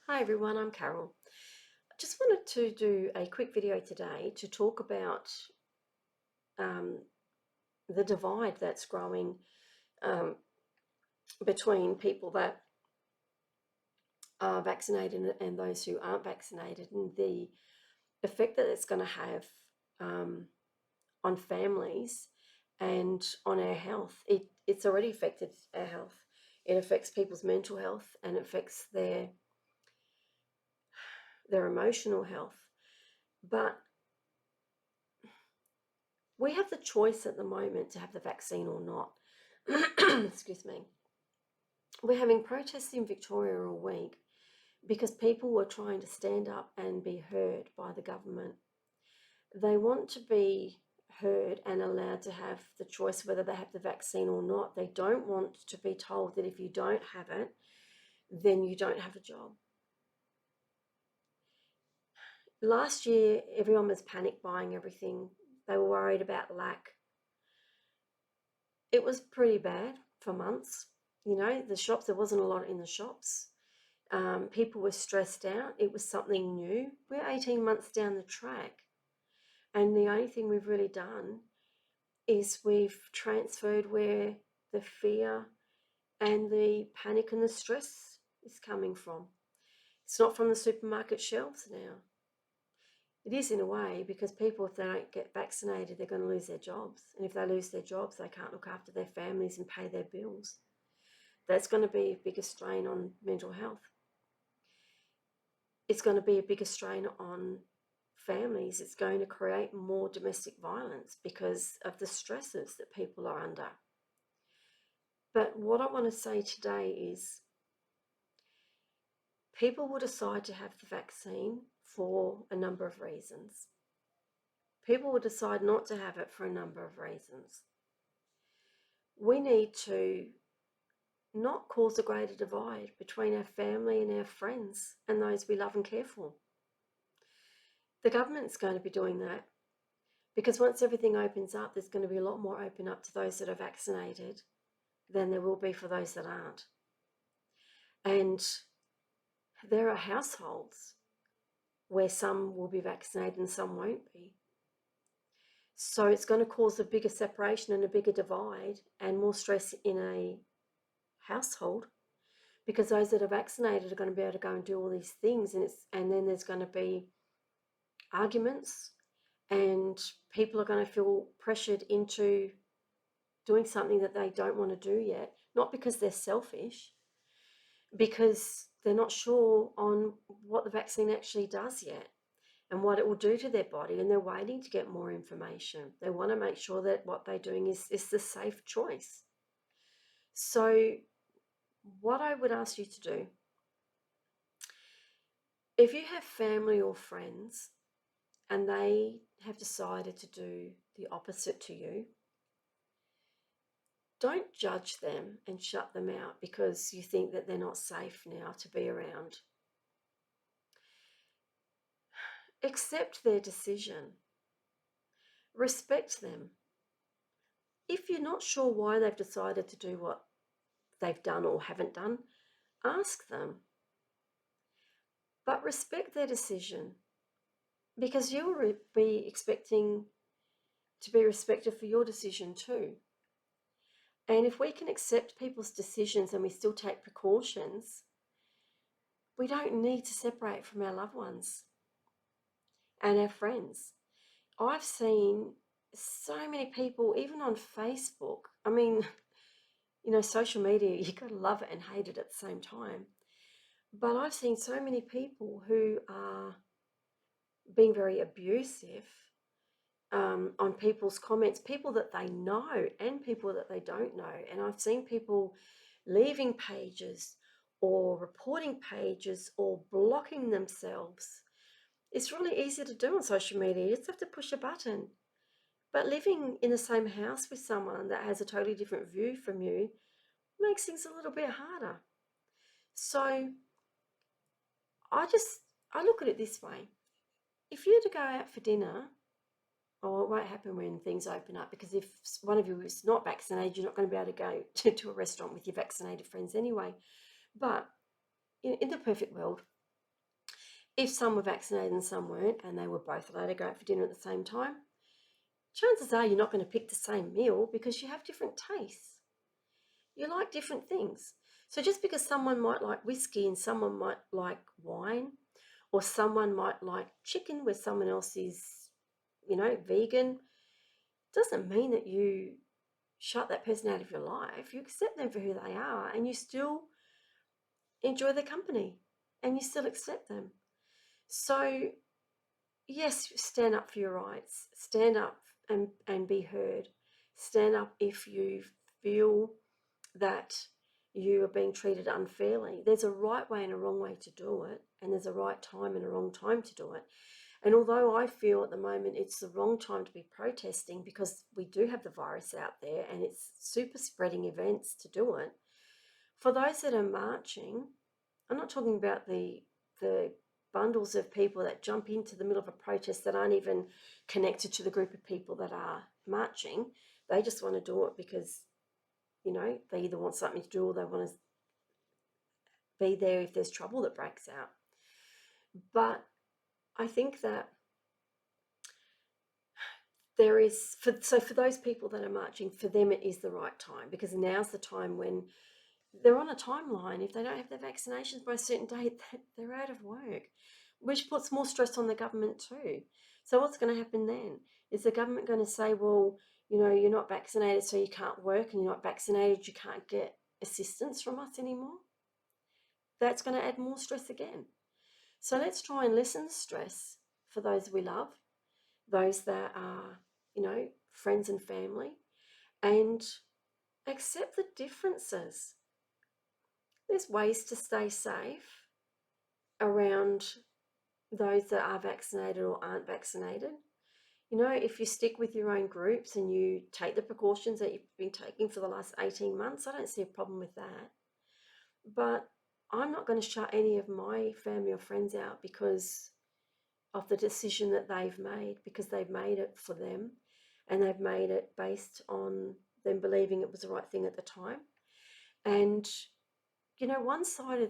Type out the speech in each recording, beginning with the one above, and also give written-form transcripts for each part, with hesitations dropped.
Hi everyone, I'm Carol. I just wanted to do a quick video today to talk about um, the divide that's growing um, between people that are vaccinated and those who aren't vaccinated, and the effect that it's going to have um, on families and on our health. It's already affected our health. It affects people's mental health and it affects their emotional health. But we have the choice at the moment to have the vaccine or not. Excuse me. We're having protests in Victoria all week because people were trying to stand up and be heard by the government. They want to be heard and allowed to have the choice whether they have the vaccine or not. They don't want to be told that if you don't have it, then you don't have a job. Last year, everyone was panic buying everything. They were worried about lack. It was pretty bad for months. The shops, there wasn't a lot in the shops. People were stressed out. It was something new. We're 18 months down the track, and the only thing we've really done is we've transferred where the fear and the panic and the stress is coming from. It's not from the supermarket shelves now. It is in a way, because people, if they don't get vaccinated, they're going to lose their jobs. And if they lose their jobs, they can't look after their families and pay their bills. That's going to be a bigger strain on mental health. It's going to be a bigger strain on families. It's going to create more domestic violence because of the stresses that people are under. But what I want to say today is people will decide to have the vaccine for a number of reasons. People will decide not to have it for a number of reasons. We need to not cause a greater divide between our family and our friends and those we love and care for. The government's going to be doing that, because once everything opens up, there's going to be a lot more open up to those that are vaccinated than there will be for those that aren't. And there are households where some will be vaccinated and some won't be. So it's going to cause a bigger separation and a bigger divide and more stress in a household, because those that are vaccinated are going to be able to go and do all these things, and then there's going to be arguments, and people are going to feel pressured into doing something that they don't want to do yet, not because they're selfish, because they're not sure on what the vaccine actually does yet and what it will do to their body, and they're waiting to get more information. They want to make sure that what they're doing is the safe choice. So what I would ask you to do, if you have family or friends and they have decided to do the opposite to you, don't judge them and shut them out because you think that they're not safe now to be around. Accept their decision. Respect them. If you're not sure why they've decided to do what they've done or haven't done, ask them. But respect their decision, because you'll be expecting to be respected for your decision too. And if we can accept people's decisions and we still take precautions, we don't need to separate from our loved ones and our friends. I've seen so many people, even on Facebook. I mean, social media, you've got to love it and hate it at the same time. But I've seen so many people who are being very abusive on people's comments, people that they know and people that they don't know. And I've seen people leaving pages or reporting pages or blocking themselves. It's really easy to do on social media. You just have to push a button. But living in the same house with someone that has a totally different view from you makes things a little bit harder. So I look at it this way. If you were to go out for dinner, it won't happen when things open up, because if one of you is not vaccinated, you're not going to be able to go to a restaurant with your vaccinated friends anyway. But in the perfect world, If some were vaccinated and some weren't, and they were both allowed to go out for dinner at the same time, chances are you're not going to pick the same meal because you have different tastes. You like different things. So just because someone might like whiskey and someone might like wine, or someone might like chicken where someone else is, vegan, doesn't mean that you shut that person out of your life. You accept them for who they are and you still enjoy their company and you still accept them. So, yes, stand up for your rights. Stand up and be heard. Stand up if you feel that you are being treated unfairly. There's a right way and a wrong way to do it, and there's a right time and a wrong time to do it. And although I feel at the moment it's the wrong time to be protesting because we do have the virus out there and it's super spreading events to do it, for those that are marching, I'm not talking about the bundles of people that jump into the middle of a protest that aren't even connected to the group of people that are marching. They just want to do it because, they either want something to do or they want to be there if there's trouble that breaks out. But I think that there is, for those people that are marching, for them it is the right time, because now's the time when they're on a timeline. If they don't have their vaccinations by a certain date, they're out of work, which puts more stress on the government too. So what's going to happen then? Is the government going to say, well, you're not vaccinated, so you can't work, and you're not vaccinated, you can't get assistance from us anymore? That's going to add more stress again. So let's try and lessen the stress for those we love, those that are, friends and family, and accept the differences. There's ways to stay safe around those that are vaccinated or aren't vaccinated. If you stick with your own groups and you take the precautions that you've been taking for the last 18 months, I don't see a problem with that. But I'm not going to shut any of my family or friends out because of the decision that they've made, because they've made it for them and they've made it based on them believing it was the right thing at the time. And, one side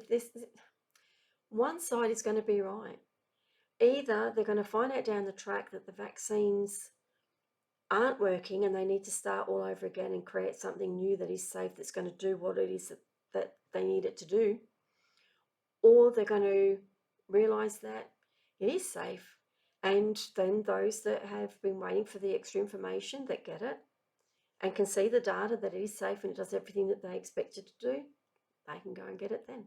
is going to be right. Either they're going to find out down the track that the vaccines aren't working and they need to start all over again and create something new that is safe, that's going to do what it is that they need it to do, or they're going to realise that it is safe. And then those that have been waiting for the extra information, that get it and can see the data that it is safe and it does everything that they expect it to do, they can go and get it then.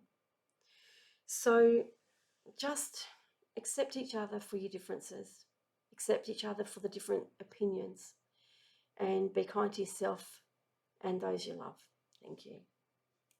So just accept each other for your differences, accept each other for the different opinions, and be kind to yourself and those you love. Thank you.